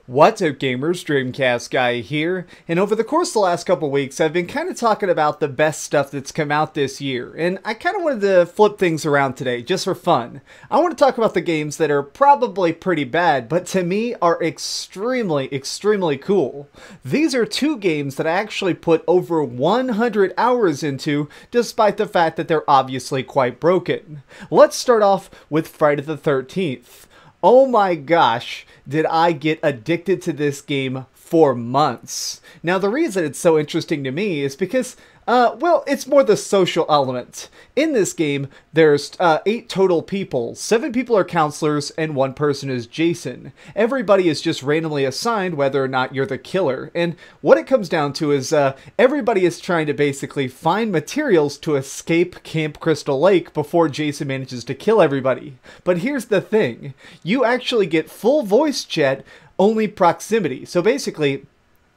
What's up gamers, DreamcastGuy here, and over the course of the last couple weeks I've been kind of talking about the best stuff that's come out this year, and I kind of wanted to flip things around today, just for fun. I want to talk about the games that are probably pretty bad, but to me are extremely cool. These are two games that I actually put over 100 hours into, despite the fact that they're obviously quite broken. Let's start off with Friday the 13th. Oh my gosh, did I get addicted to this game for months. Now the reason it's so interesting to me is because, well, it's more the social element. In this game, there's 8 total people. 7 people are counselors, and 1 person is Jason. Everybody is just randomly assigned whether or not you're the killer. And what it comes down to is everybody is trying to basically find materials to escape Camp Crystal Lake before Jason manages to kill everybody. But here's the thing. You actually get full voice chat, only proximity. So basically,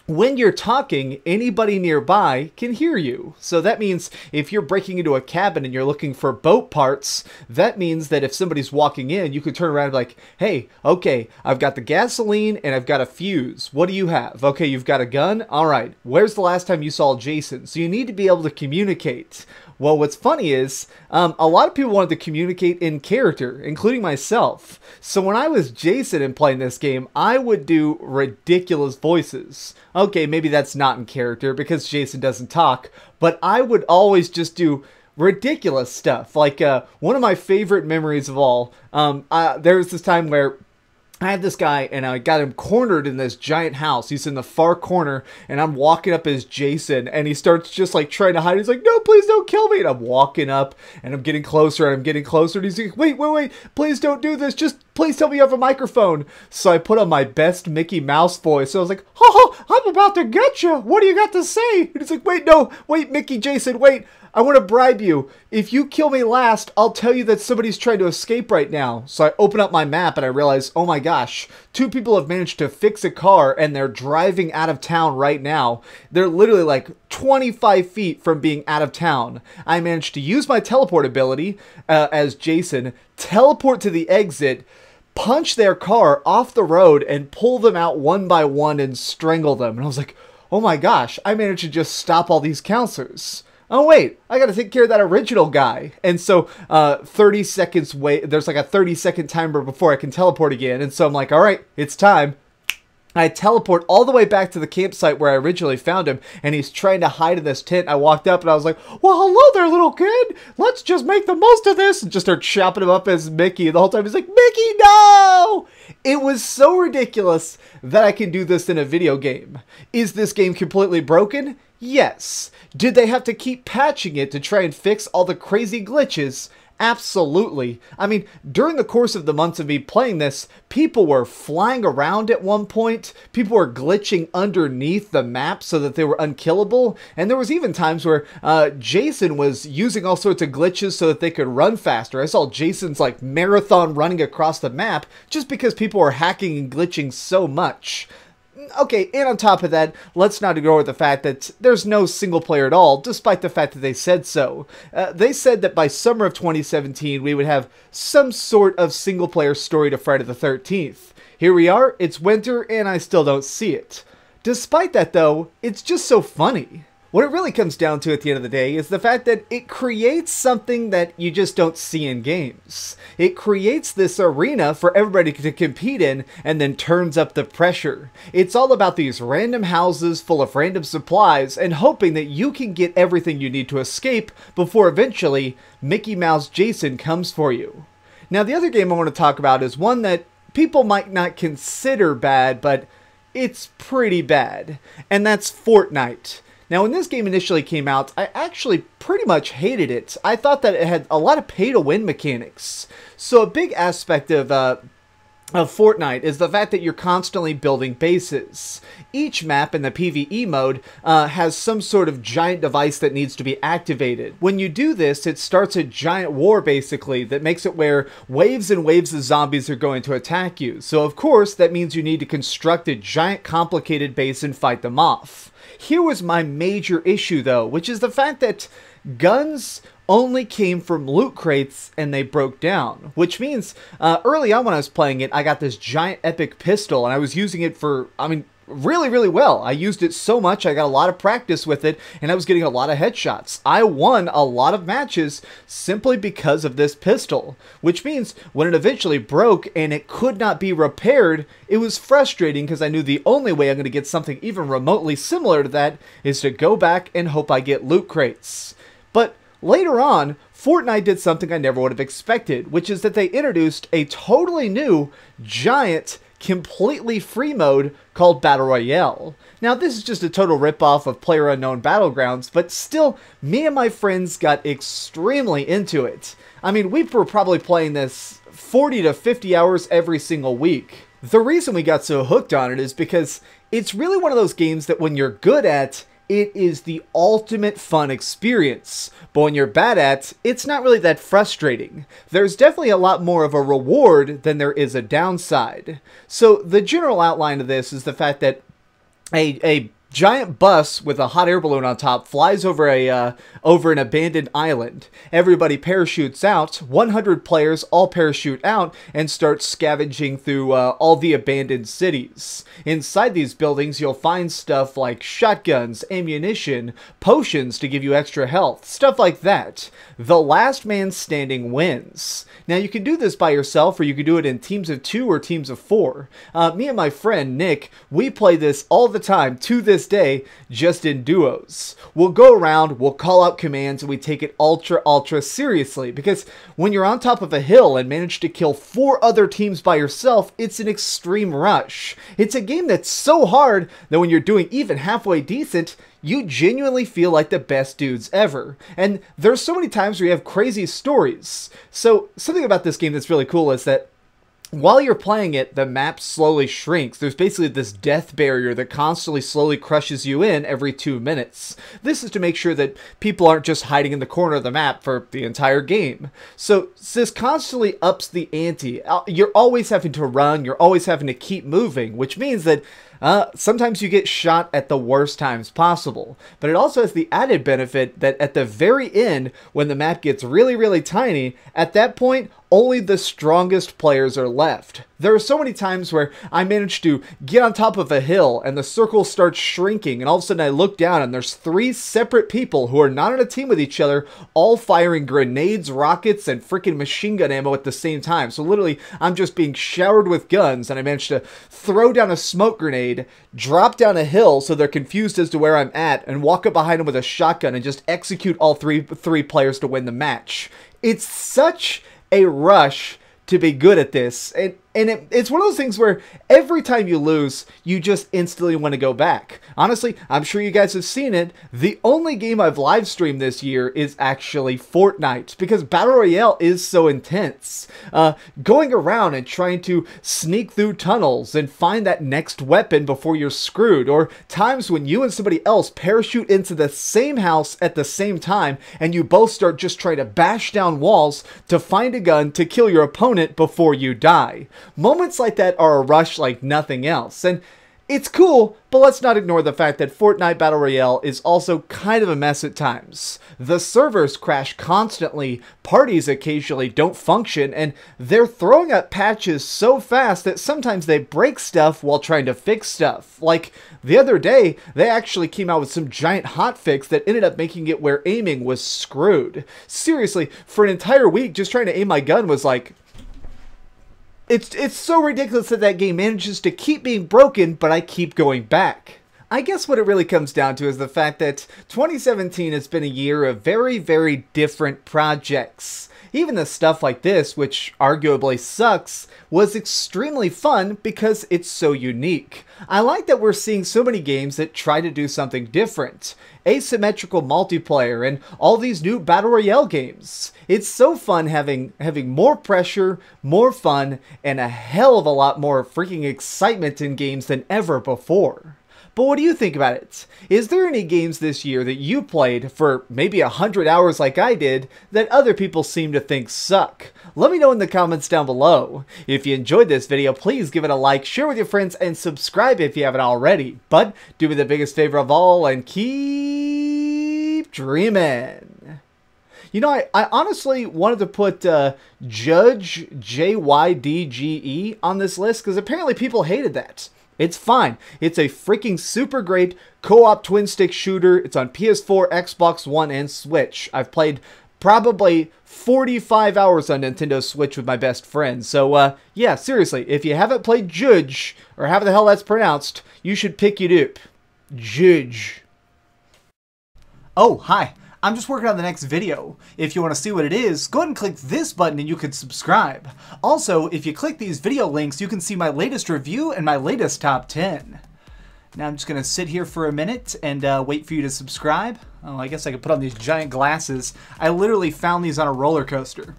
when you're talking, anybody nearby can hear you. So that means if you're breaking into a cabin and you're looking for boat parts, that means that if somebody's walking in, you can turn around and be like, hey, okay, I've got the gasoline and I've got a fuse. What do you have? Okay, you've got a gun? All right, where's the last time you saw Jason? So you need to be able to communicate. Well, what's funny is, a lot of people wanted to communicate in character, including myself. So when I was Jason and playing this game, I would do ridiculous voices. Okay, maybe that's not in character because Jason doesn't talk, but I would always just do ridiculous stuff. Like, one of my favorite memories of all, there was this time where I had this guy, and I got him cornered in this giant house. He's in the far corner, and I'm walking up as Jason, and he starts just, like, trying to hide. He's like, no, please don't kill me. And I'm walking up, and I'm getting closer, and I'm getting closer. And he's like, wait, please don't do this. Just please tell me you have a microphone. So I put on my best Mickey Mouse voice. So I was like, I'm about to get you. What do you got to say? And he's like, wait, Mickey, Jason, wait. I want to bribe you. If you kill me last, I'll tell you that somebody's trying to escape right now. So I open up my map and I realize, oh my gosh, 2 people have managed to fix a car and they're driving out of town right now. They're literally like 25 feet from being out of town. I managed to use my teleport ability as Jason, teleport to the exit, punch their car off the road and pull them out one by one and strangle them. And I was like, oh my gosh, I managed to just stop all these counselors. Oh wait, I gotta take care of that original guy. And so 30 seconds wait, there's like a 30-second timer before I can teleport again. And so I'm like, all right, it's time. I teleport all the way back to the campsite where I originally found him, and he's trying to hide in this tent. I walked up and I was like, well, hello there, little kid. Let's just make the most of this. And just start chopping him up as Mickey. And the whole time he's like, Mickey, no! It was so ridiculous that I can do this in a video game. Is this game completely broken? Yes. Did they have to keep patching it to try and fix all the crazy glitches? Absolutely. I mean, during the course of the months of me playing this, people were flying around at one point. People were glitching underneath the map so that they were unkillable. And there was even times where Jason was using all sorts of glitches so that they could run faster. I saw Jason's like marathon running across the map just because people were hacking and glitching so much. Okay, and on top of that, let's not ignore the fact that there's no single player at all, despite the fact that they said so. They said that by summer of 2017, we would have some sort of single player story to Friday the 13th. Here we are, it's winter, and I still don't see it. Despite that, though, it's just so funny. What it really comes down to at the end of the day is the fact that it creates something that you just don't see in games. It creates this arena for everybody to compete in and then turns up the pressure. It's all about these random houses full of random supplies and hoping that you can get everything you need to escape before eventually Mickey Mouse Jason comes for you. Now the other game I want to talk about is one that people might not consider bad, but it's pretty bad, and that's Fortnite. Now, when this game initially came out, I actually pretty much hated it. I thought that it had a lot of pay-to-win mechanics. So a big aspect of of Fortnite is the fact that you're constantly building bases. Each map in the PvE mode has some sort of giant device that needs to be activated. When you do this, it starts a giant war basically that makes it where waves and waves of zombies are going to attack you. So of course that means you need to construct a giant complicated base and fight them off. Here was my major issue though, which is the fact that guns only came from loot crates and they broke down, which means early on when I was playing it, I got this giant epic pistol and I was using it for, really well. I used it so much, I got a lot of practice with it, and I was getting a lot of headshots. I won a lot of matches simply because of this pistol, which means when it eventually broke and it could not be repaired, it was frustrating because I knew the only way I'm going to get something even remotely similar to that is to go back and hope I get loot crates. But later on, Fortnite did something I never would have expected, which is that they introduced a totally new, giant, completely free mode called Battle Royale. Now, this is just a total ripoff of PlayerUnknown Battlegrounds, but still, me and my friends got extremely into it. We were probably playing this 40 to 50 hours every single week. The reason we got so hooked on it is because it's really one of those games that when you're good at, it is the ultimate fun experience, but when you're bad at, it's not really that frustrating. There's definitely a lot more of a reward than there is a downside. So the general outline of this is the fact that a giant bus with a hot air balloon on top flies over an abandoned island. Everybody parachutes out. 100 players all parachute out and start scavenging through all the abandoned cities. Inside these buildings, you'll find stuff like shotguns, ammunition, potions to give you extra health, stuff like that. The last man standing wins. Now, you can do this by yourself, or you can do it in teams of 2 or teams of 4. Me and my friend Nick, we play this all the time to this day, just in duos. We'll go around, we'll call out commands, and we take it ultra seriously, because when you're on top of a hill and manage to kill 4 other teams by yourself, it's an extreme rush. It's a game that's so hard that when you're doing even halfway decent, you genuinely feel like the best dudes ever. And there's so many times where you have crazy stories. So something about this game that's really cool is that while you're playing it, the map slowly shrinks. There's basically this death barrier that constantly slowly crushes you in every 2 minutes. This is to make sure that people aren't just hiding in the corner of the map for the entire game. So this constantly ups the ante. You're always having to run, you're always having to keep moving, which means that sometimes you get shot at the worst times possible. But it also has the added benefit that at the very end, when the map gets really tiny, at that point, only the strongest players are left. There are so many times where I managed to get on top of a hill and the circle starts shrinking, and all of a sudden I look down and there's 3 separate people who are not on a team with each other, all firing grenades, rockets, and freaking machine gun ammo at the same time. So literally, I'm just being showered with guns, and I managed to throw down a smoke grenade, drop down a hill so they're confused as to where I'm at, and walk up behind them with a shotgun and just execute all three players to win the match. It's such a rush to be good at this, and it's one of those things where every time you lose, you just instantly want to go back. Honestly, I'm sure you guys have seen it. The only game I've live streamed this year is actually Fortnite, because Battle Royale is so intense. Going around and trying to sneak through tunnels and find that next weapon before you're screwed, or times when you and somebody else parachute into the same house at the same time and you both start just trying to bash down walls to find a gun to kill your opponent before you die. Moments like that are a rush like nothing else, and it's cool, but let's not ignore the fact that Fortnite Battle Royale is also kind of a mess at times. The servers crash constantly, parties occasionally don't function, and they're throwing up patches so fast that sometimes they break stuff while trying to fix stuff. Like, the other day, they actually came out with some giant hotfix that ended up making it where aiming was screwed. Seriously, for an entire week, just trying to aim my gun was like, It's so ridiculous that that game manages to keep being broken, but I keep going back. I guess what it really comes down to is the fact that 2017 has been a year of very, very different projects. Even the stuff like this, which arguably sucks, was extremely fun because it's so unique. I like that we're seeing so many games that try to do something different. Asymmetrical multiplayer and all these new Battle Royale games. It's so fun having more pressure, more fun, and a hell of a lot more freaking excitement in games than ever before. But what do you think about it? Is there any games this year that you played for maybe 100 hours like I did that other people seem to think suck? Let me know in the comments down below. If you enjoyed this video, please give it a like, share with your friends, and subscribe if you haven't already. But do me the biggest favor of all and keep dreaming. You know, I honestly wanted to put Judge JYDGE on this list because apparently people hated that. It's fine. It's a freaking super great co-op twin-stick shooter. It's on PS4, Xbox One, and Switch. I've played probably 45 hours on Nintendo Switch with my best friend. So, yeah, seriously, if you haven't played Judge, or however the hell that's pronounced, you should pick it up. Judge. Oh, hi. I'm just working on the next video. If you want to see what it is, go ahead and click this button and you can subscribe. Also, if you click these video links, you can see my latest review and my latest top 10. Now I'm just going to sit here for a minute and wait for you to subscribe. Oh, I guess I could put on these giant glasses. I literally found these on a roller coaster.